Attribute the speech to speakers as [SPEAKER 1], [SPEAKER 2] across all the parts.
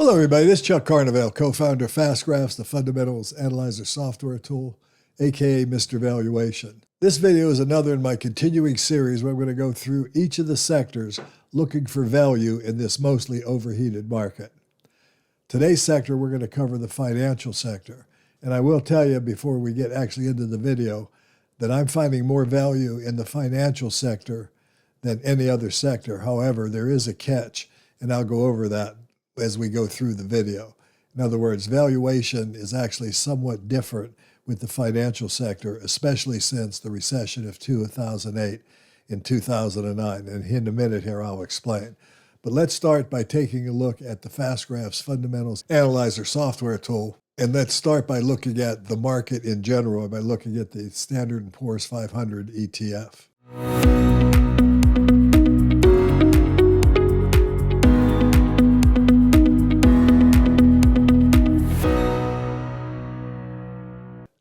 [SPEAKER 1] Hello, everybody. This is Chuck Carnevale, co-founder of FastGraphs, the fundamentals analyzer software tool, aka Mr. Valuation. This video is another in my continuing series where I'm going to go through each of the sectors looking for value in this mostly overheated market. Today's sector, we're going to cover the financial sector. And I will tell you before we get actually into the video that I'm finding more value in the financial sector than any other sector. However, there is a catch, and I'll go over that as we go through the video. In other words, valuation is actually somewhat different with the financial sector, especially since the recession of 2008 and 2009. And in a minute here, I'll explain. But let's start by taking a look at the FastGraphs Fundamentals Analyzer software tool. And let's start by looking at the market in general, by looking at the Standard & Poor's 500 ETF.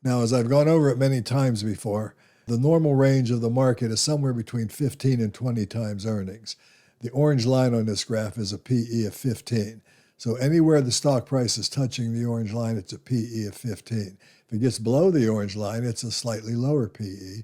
[SPEAKER 1] Now, as I've gone over it many times before, the normal range of the market is somewhere between 15 and 20 times earnings. The orange line on this graph is a PE of 15. So anywhere the stock price is touching the orange line, it's a PE of 15. If it gets below the orange line, it's a slightly lower PE.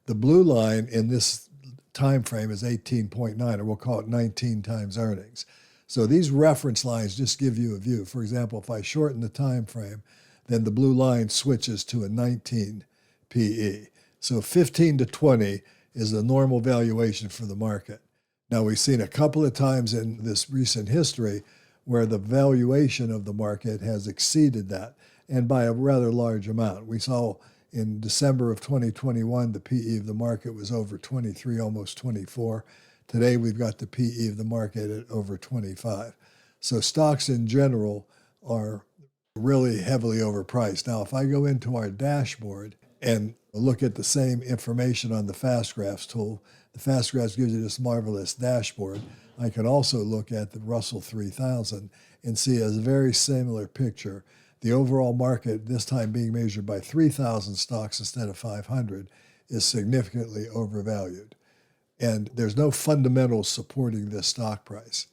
[SPEAKER 1] The blue line in this time frame is 18.9, or we'll call it 19 times earnings. So these reference lines just give you a view. For example, if I shorten the time frame, then the blue line switches to a 19 PE. So 15 to 20 is the normal valuation for the market. Now, we've seen a couple of times in this recent history where the valuation of the market has exceeded that, and by a rather large amount. We saw in December of 2021, the PE of the market was over 23, almost 24. Today, we've got the PE of the market at over 25. So stocks in general are really heavily overpriced. Now, if I go into our dashboard and look at the same information on the FastGraphs tool, the FastGraphs gives you this marvelous dashboard. I can also look at the Russell 3000 and see a very similar picture. The overall market, this time being measured by 3,000 stocks instead of 500, is significantly overvalued. And there's no fundamentals supporting this stock price,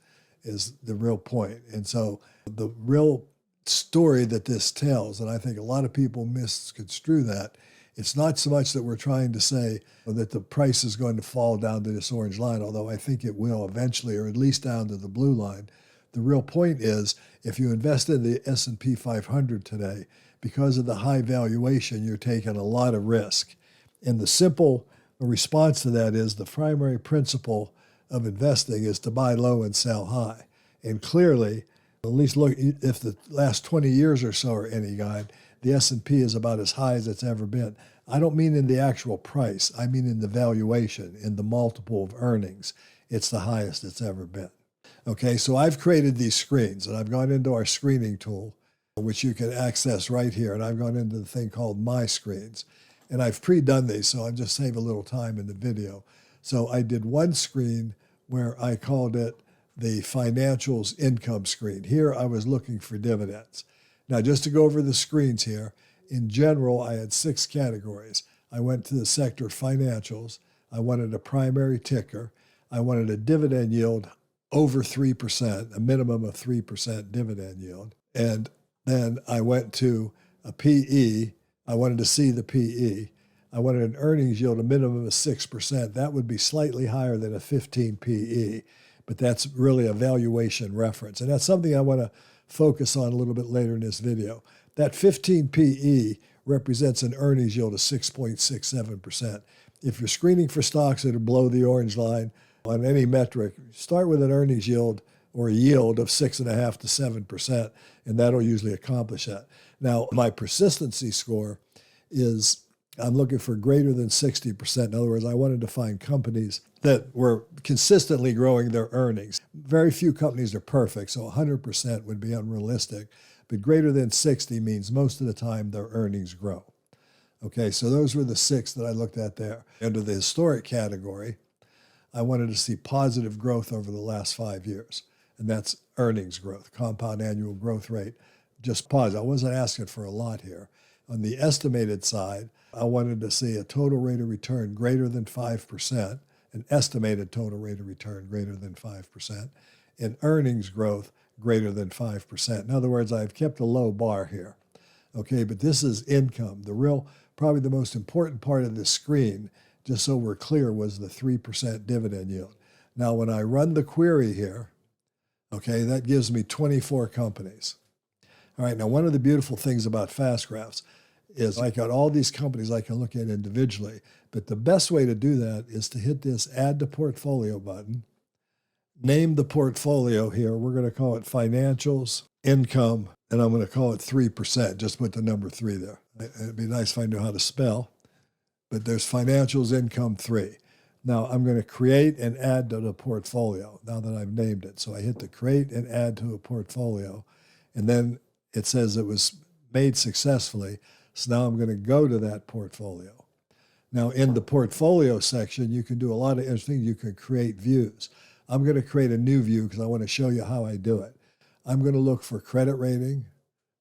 [SPEAKER 1] is the real point. And so the real story that this tells, and I think a lot of people misconstrue that, it's not so much that we're trying to say that the price is going to fall down to this orange line, although I think it will eventually, or at least down to the blue line. The real point is, if you invest in the S&P 500 today, because of the high valuation, you're taking a lot of risk. And the simple response to that is the primary principle of investing is to buy low and sell high. And clearly, at least look, if the last 20 years or so are any guide, the S&P is about as high as it's ever been. I don't mean in the actual price. I mean in the valuation, in the multiple of earnings. It's the highest it's ever been. Okay, so I've created these screens, and I've gone into our screening tool, which you can access right here, and I've gone into the thing called My Screens. And I've pre-done these, so I'll just save a little time in the video. So I did one screen where I called it the financials income screen. Here I was looking for dividends. Now, just to go over the screens here, in general, I had 6 categories. I went to the sector financials. I wanted a primary ticker. I wanted a dividend yield over 3%, a minimum of 3% dividend yield. And then I went to a PE. I wanted to see the PE. I wanted an earnings yield, a minimum of 6%. That would be slightly higher than a 15 PE. But that's really a valuation reference. And that's something I want to focus on a little bit later in this video. That 15 PE represents an earnings yield of 6.67%. If you're screening for stocks that are below the orange line on any metric, start with an earnings yield or a yield of 6.5 to 7%, and that'll usually accomplish that. Now, my persistency score is I'm looking for greater than 60%. In other words, I wanted to find companies that were consistently growing their earnings. Very few companies are perfect, so 100% would be unrealistic. But greater than 60 means most of the time their earnings grow. Okay, so those were the 6 that I looked at there. Under the historic category, I wanted to see positive growth over the last 5 years. And that's earnings growth, compound annual growth rate. Just pause. I wasn't asking for a lot here. On the estimated side, I wanted to see a total rate of return greater than 5%, an estimated total rate of return greater than 5%, and earnings growth greater than 5%. In other words, I've kept a low bar here. Okay, but this is income. Probably the most important part of this screen, just so we're clear, was the 3% dividend yield. Now, when I run the query here, okay, that gives me 24 companies. All right, now one of the beautiful things about fast graphs is I got all these companies I can look at individually, but the best way to do that is to hit this Add to Portfolio button, name the portfolio here. We're going to call it Financials, Income, and I'm going to call it 3%. Just put the number 3 there. It'd be nice if I knew how to spell, but there's Financials, Income, 3. Now I'm going to create and add to the portfolio now that I've named it. So I hit the Create and Add to a Portfolio, and then it says it was made successfully. So now I'm going to go to that portfolio. Now in the portfolio section, you can do a lot of interesting things. You can create views. I'm going to create a new view because I want to show you how I do it. I'm going to look for credit rating,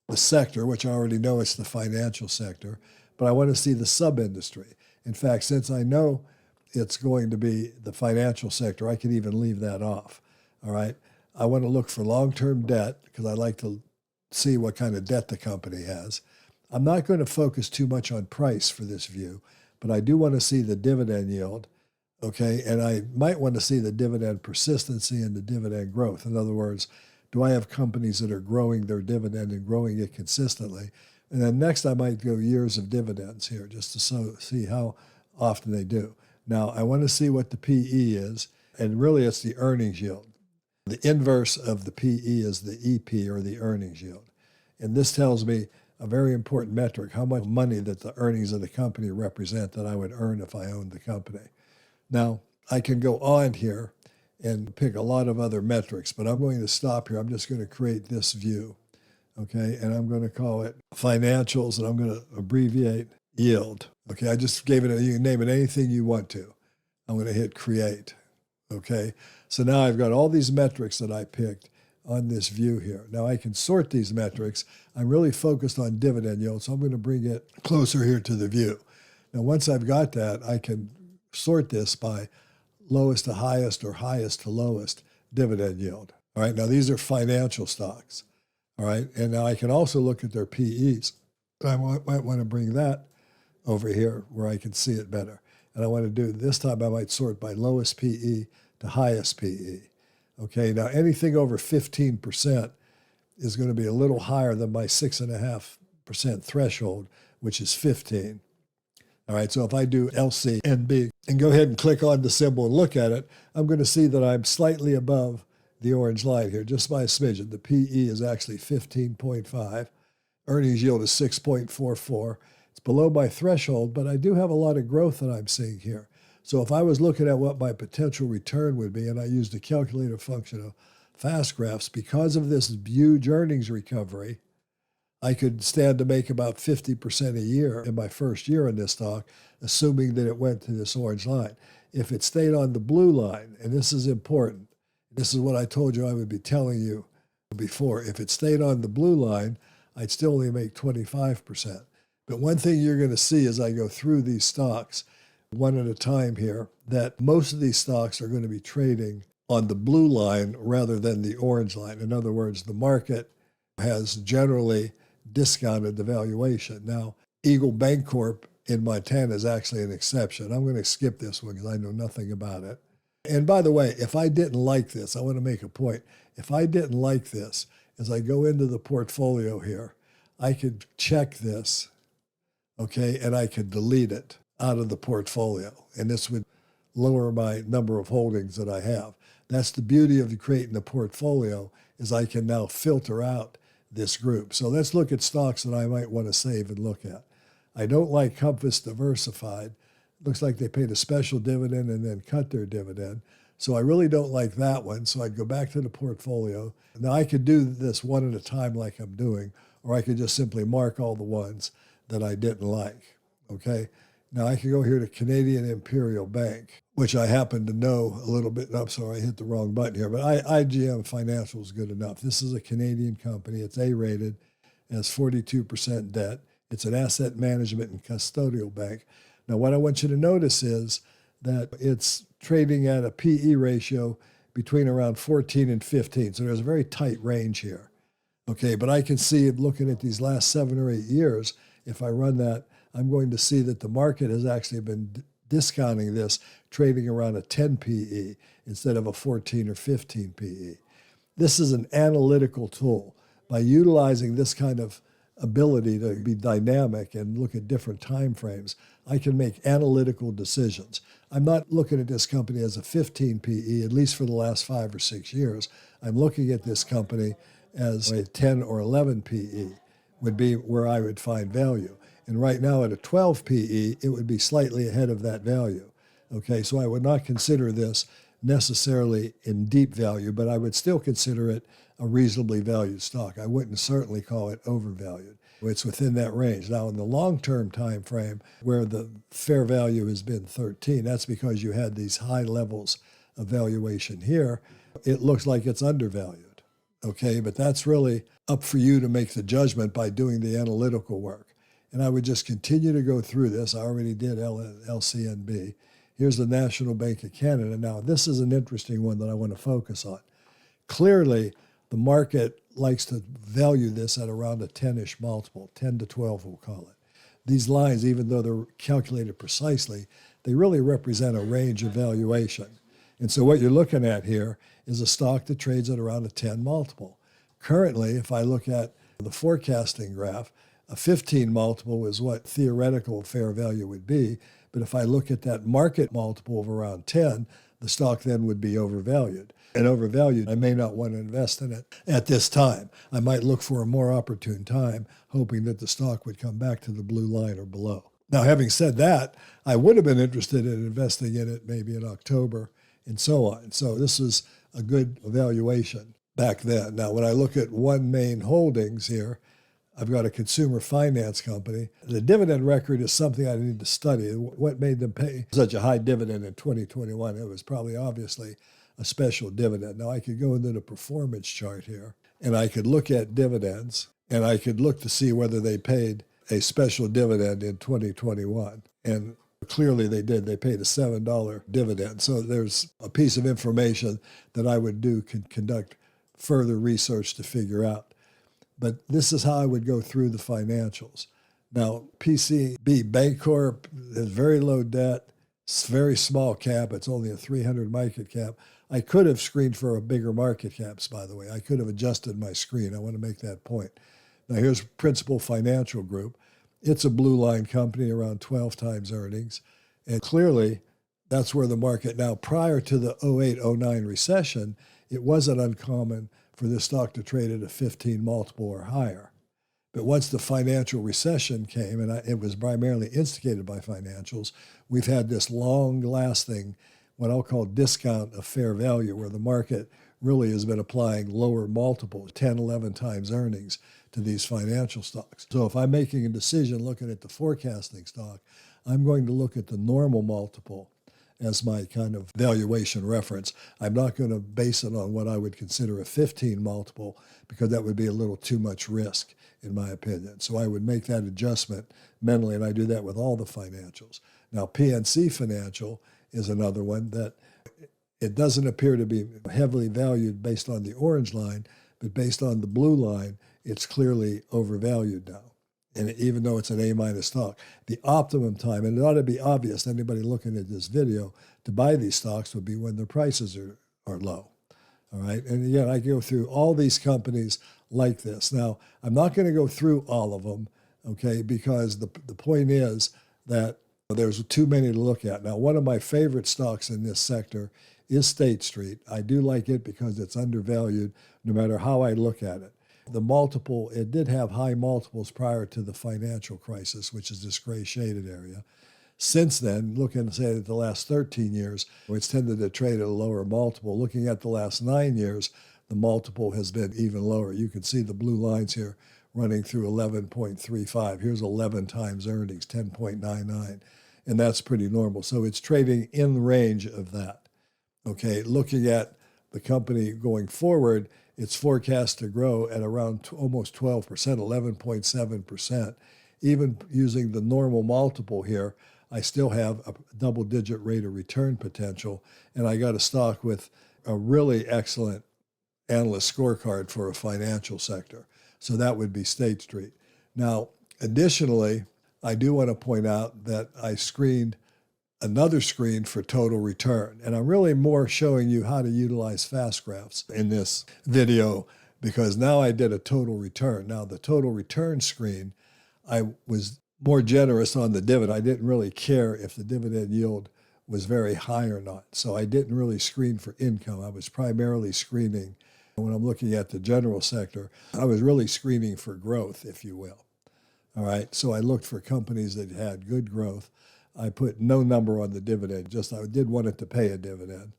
[SPEAKER 1] the sector, which I already know it's the financial sector, but I want to see the sub-industry. In fact, since I know it's going to be the financial sector, I could even leave that off. All right. I want to look for long-term debt because I like to see what kind of debt the company has. I'm not going to focus too much on price for this view, but I do want to see the dividend yield, okay? And I might want to see the dividend persistency and the dividend growth. In other words, do I have companies that are growing their dividend and growing it consistently? And then next I might go years of dividends here just to see how often they do. Now, I want to see what the PE is, and really it's the earnings yield. The inverse of the PE is the EP, or the earnings yield. And this tells me a very important metric, how much money that the earnings of the company represent that I would earn if I owned the company. Now, I can go on here and pick a lot of other metrics, but I'm going to stop here. I'm just going to create this view, okay? And I'm going to call it Financials, and I'm going to abbreviate yield. Okay, I just gave it, you can name it anything you want to. I'm going to hit Create, okay? So now I've got all these metrics that I picked on this view here. Now I can sort these metrics. I'm really focused on dividend yield, so I'm going to bring it closer here to the view. Now once I've got that, I can sort this by lowest to highest or highest to lowest dividend yield. All right, now these are financial stocks. All right, and now I can also look at their PEs. I might want to bring that over here where I can see it better. And I want to do, this time I might sort by lowest PE to highest PE. Okay, now anything over 15% is going to be a little higher than my 6.5% threshold, which is 15. All right, so if I do LCNB and go ahead and click on the symbol and look at it, I'm going to see that I'm slightly above the orange line here, just by a smidgen. The PE is actually 15.5. Earnings yield is 6.44. It's below my threshold, but I do have a lot of growth that I'm seeing here. So if I was looking at what my potential return would be, and I used the calculator function of fast graphs, because of this huge earnings recovery, I could stand to make about 50% a year in my first year in this stock, assuming that it went to this orange line. If it stayed on the blue line, and this is important, this is what I told you I would be telling you before. If it stayed on the blue line, I'd still only make 25%. But one thing you're going to see as I go through these stocks, one at a time here, that most of these stocks are going to be trading on the blue line rather than the orange line. In other words, the market has generally discounted the valuation. Now, Eagle Bancorp in Montana is actually an exception. I'm going to skip this one because I know nothing about it. And by the way, if I didn't like this, I want to make a point. If I didn't like this, as I go into the portfolio here, I could check this, okay, and I could delete it out of the portfolio. And this would lower my number of holdings that I have. That's the beauty of creating a portfolio, is I can now filter out this group. So let's look at stocks that I might want to save and look at. I don't like Compass Diversified. Looks like they paid a special dividend and then cut their dividend. So I really don't like that one. So I'd go back to the portfolio. Now I could do this one at a time like I'm doing, or I could just simply mark all the ones that I didn't like, okay? Now I can go here to Canadian Imperial Bank, which I happen to know a little bit. I'm sorry, I hit the wrong button here, but IGM Financial is good enough. This is a Canadian company. It's A-rated, has 42% debt. It's an asset management and custodial bank. Now what I want you to notice is that it's trading at a PE ratio between around 14 and 15. So there's a very tight range here. Okay, but I can see, looking at these last 7 or 8 years, if I run that, I'm going to see that the market has actually been discounting this, trading around a 10 PE instead of a 14 or 15 PE. This is an analytical tool. By utilizing this kind of ability to be dynamic and look at different time frames, I can make analytical decisions. I'm not looking at this company as a 15 PE, at least for the last 5 or 6 years. I'm looking at this company as a 10 or 11 PE would be where I would find value. And right now at a 12 PE, it would be slightly ahead of that value. Okay, so I would not consider this necessarily in deep value, but I would still consider it a reasonably valued stock. I wouldn't certainly call it overvalued. It's within that range. Now, in the long-term time frame where the fair value has been 13, that's because you had these high levels of valuation here. It looks like it's undervalued. Okay, but that's really up for you to make the judgment by doing the analytical work. And I would just continue to go through this. I already did LCNB. Here's the National Bank of Canada. Now, this is an interesting one that I want to focus on. Clearly, the market likes to value this at around a 10-ish multiple, 10 to 12 we'll call it. These lines, even though they're calculated precisely, they really represent a range of valuation. And so what you're looking at here is a stock that trades at around a 10 multiple. Currently, if I look at the forecasting graph, a 15 multiple is what theoretical fair value would be. But if I look at that market multiple of around 10, the stock then would be overvalued. And overvalued, I may not want to invest in it at this time. I might look for a more opportune time, hoping that the stock would come back to the blue line or below. Now, having said that, I would have been interested in investing in it maybe in October and so on. So this is a good valuation back then. Now, when I look at OneMain Holdings here, I've got a consumer finance company. The dividend record is something I need to study. What made them pay such a high dividend in 2021? It was probably obviously a special dividend. Now, I could go into the performance chart here, and I could look at dividends, and I could look to see whether they paid a special dividend in 2021. And clearly they did. They paid a $7 dividend. So there's a piece of information that I would conduct further research to figure out. But this is how I would go through the financials. Now, PCB Bancorp has very low debt. It's very small cap. It's only a 300 market cap. I could have screened for a bigger market caps, by the way. I could have adjusted my screen. I want to make that point. Now, here's Principal Financial Group. It's a blue line company, around 12 times earnings. And clearly, that's where the market, now prior to the 08-09 recession, it wasn't uncommon for this stock to trade at a 15 multiple or higher. But once the financial recession came, and it was primarily instigated by financials, we've had this long-lasting, what I'll call discount of fair value, where the market really has been applying lower multiples, 10, 11 times earnings to these financial stocks. So if I'm making a decision looking at the forecasting stock, I'm going to look at the normal multiple as my kind of valuation reference. I'm not going to base it on what I would consider a 15 multiple, because that would be a little too much risk, in my opinion. So I would make that adjustment mentally, and I do that with all the financials. Now, PNC Financial is another one that it doesn't appear to be heavily valued based on the orange line, but based on the blue line, it's clearly overvalued now. And even though it's an A- stock, the optimum time, and it ought to be obvious to anybody looking at this video, to buy these stocks would be when their prices are low. All right. And again, I go through all these companies like this. Now, I'm not going to go through all of them, okay, because the point is that there's too many to look at. Now, one of my favorite stocks in this sector is State Street. I do like it because it's undervalued no matter how I look at it. The multiple, it did have high multiples prior to the financial crisis, which is this gray shaded area. Since then, looking, say, at the last 13 years, it's tended to trade at a lower multiple. Looking at the last 9 years, the multiple has been even lower. You can see the blue lines here running through 11.35. Here's 11 times earnings, 10.99. And that's pretty normal. So it's trading in the range of that. Okay, looking at the company going forward, it's forecast to grow at around almost 12%, 11.7%. Even using the normal multiple here, I still have a double-digit rate of return potential, and I got a stock with a really excellent analyst scorecard for a financial sector. So that would be State Street. Now, additionally, I do want to point out that I screened another screen for total return. And I'm really more showing you how to utilize fast graphs in this video because now I did a total return. Now, the total return screen, I was more generous on the dividend. I didn't really care if the dividend yield was very high or not. So I didn't really screen for income. I was primarily screening, when I'm looking at the general sector, I was really screening for growth, if you will. All right, so I looked for companies that had good growth. I put no number on the dividend, just I did want it to pay a dividend.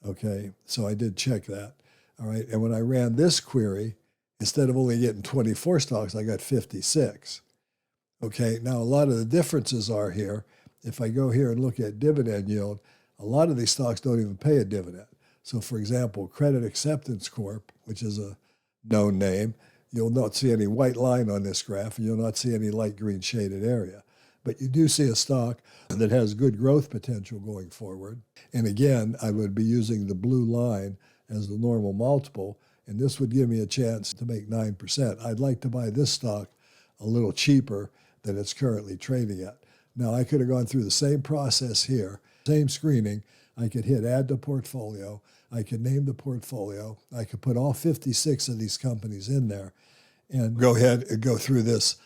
[SPEAKER 1] Okay, so I did check that. All right, and when I ran this query, instead of only getting 24 stocks, I got 56. Okay, now a lot of the differences are here. If I go here and look at dividend yield, a lot of these stocks don't even pay a dividend. So for example, Credit Acceptance Corp, which is a known name, you'll not see any white line on this graph, and you'll not see any light green shaded area. But you do see a stock that has good growth potential going forward. And again, I would be using the blue line as the normal multiple, and this would give me a chance to make 9%. I'd like to buy this stock a little cheaper than it's currently trading at. Now, I could have gone through the same process here, same screening. I could hit add to portfolio. I could name the portfolio. I could put all 56 of these companies in there and go ahead and go through this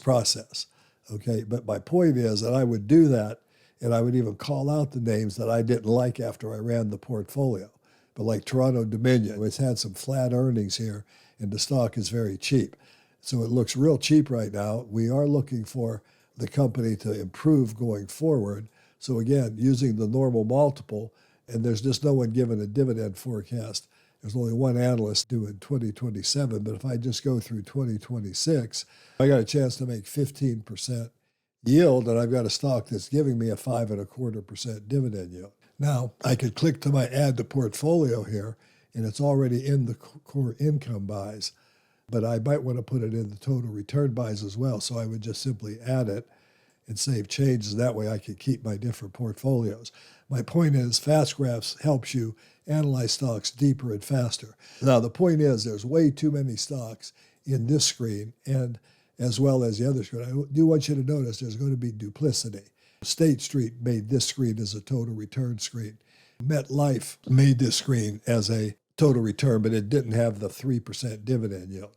[SPEAKER 1] process. Okay, but my point is that I would do that, and I would even call out the names that I didn't like after I ran the portfolio. But like Toronto Dominion, it's had some flat earnings here, and the stock is very cheap. So it looks real cheap right now. We are looking for the company to improve going forward. So again, using the normal multiple, and there's just no one giving a dividend forecast. There's only one analyst doing 2027, but if I just go through 2026, I got a chance to make 15% yield, and I've got a stock that's giving me a 5.25% dividend yield. Now, I could click to my add to portfolio here, and it's already in the core income buys, but I might want to put it in the total return buys as well, so I would just simply add it and save changes. That way I could keep my different portfolios. My point is, fast graphs helps you analyze stocks deeper and faster. Now, the point is there's way too many stocks in this screen and as well as the other screen. I do want you to notice there's going to be duplicity. State Street made this screen as a total return screen. MetLife made this screen as a total return, but it didn't have the 3% dividend yield.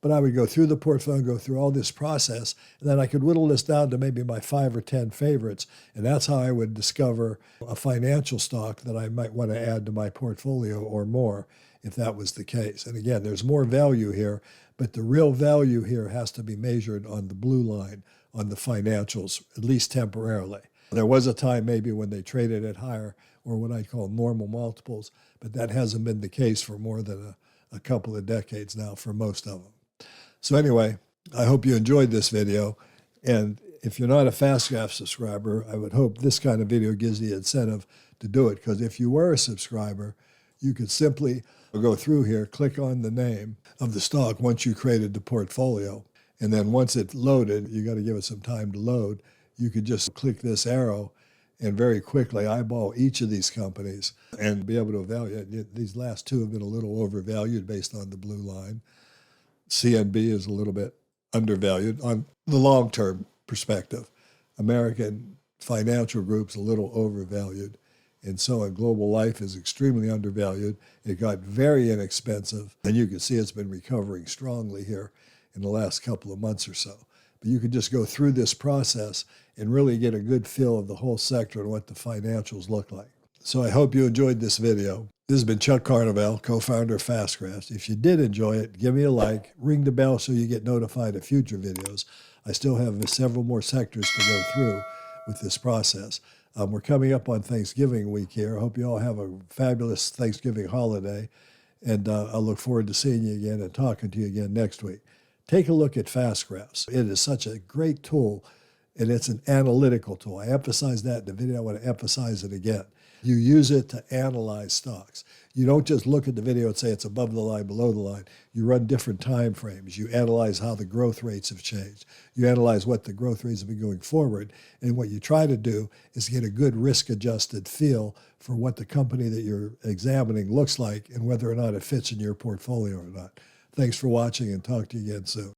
[SPEAKER 1] But I would go through the portfolio, go through all this process, and then I could whittle this down to maybe my 5 or 10 favorites. And that's how I would discover a financial stock that I might want to add to my portfolio or more, if that was the case. And again, there's more value here, but the real value here has to be measured on the blue line, on the financials, at least temporarily. There was a time maybe when they traded at higher, or what I call normal multiples, but that hasn't been the case for more than a couple of decades now for most of them. So anyway, I hope you enjoyed this video. And if you're not a Fast Graph subscriber, I would hope this kind of video gives you the incentive to do it. Because if you were a subscriber, you could simply go through here, click on the name of the stock once you created the portfolio. And then once it's loaded, you got to give it some time to load. You could just click this arrow and very quickly eyeball each of these companies and be able to evaluate. These last two have been a little overvalued based on the blue line. CNB is a little bit undervalued on the long-term perspective. American Financial Group's a little overvalued. And so on, Global Life is extremely undervalued. It got very inexpensive. And you can see it's been recovering strongly here in the last couple of months or so. But you could just go through this process and really get a good feel of the whole sector and what the financials look like. So I hope you enjoyed this video. This has been Chuck Carnevale, co-founder of Fast Graphs. If you did enjoy it, give me a like, ring the bell so you get notified of future videos. I still have several more sectors to go through with this process. We're coming up on Thanksgiving week here. I hope you all have a fabulous Thanksgiving holiday, and I look forward to seeing you again and talking to you again next week. Take a look at Fast Graphs. It is such a great tool, and it's an analytical tool. I emphasized that in the video. I want to emphasize it again. You use it to analyze stocks. You don't just look at the video and say it's above the line, below the line. You run different time frames. You analyze how the growth rates have changed. You analyze what the growth rates have been going forward. And what you try to do is get a good risk-adjusted feel for what the company that you're examining looks like and whether or not it fits in your portfolio or not. Thanks for watching, and talk to you again soon.